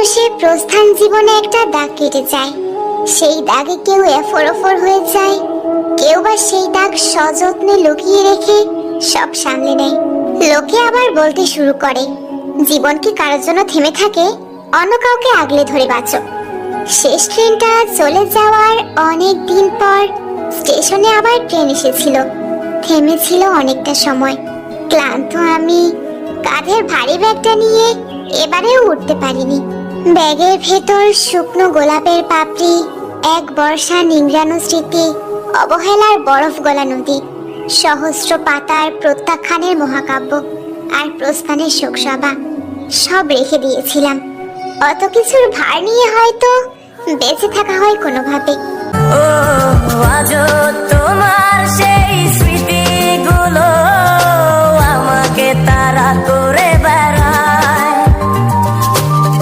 মানুষের প্রস্থান জীবনে একটা দাগ কেটে যায়। সেই দাগে কেউ এফর ওফর হয়ে যায়, কেউ বা সেই দাগ সযত্নে লুকিয়ে রেখে সব সামলে নেয়। লোকে আবার বলতে শুরু করে, জীবন কি কারোর জন্য থেমে থাকে? অন্য কাউকে আগলে ধরে বাঁচো। শেষ ট্রেনটা চলে যাওয়ার অনেক দিন পর স্টেশনে আবার ট্রেন এসেছিল। থেমেছিল অনেকটা সময়। ক্লান্ত আমি কাঁধের ভারী ব্যাগটা নিয়ে এবারেও উঠতে পারিনি। ব্যাগের ভেতর শুকনো গোলাপের পাপড়ি, এক বর্ষা নিংড়ানো স্মৃতি, অবহেলার বরফ গলা নদী, সহস্র পাতার প্রত্যাখ্যানের মহাকাব্য আর প্রস্থানের শোকসভা সব রেখে দিয়েছিলাম। অত কিছুর ভার নিয়ে হয়তো বেঁচে থাকা হয় কোনোভাবে। ও আজও তোমার সেই স্মৃতিগুলো আমাকে তাড়া করে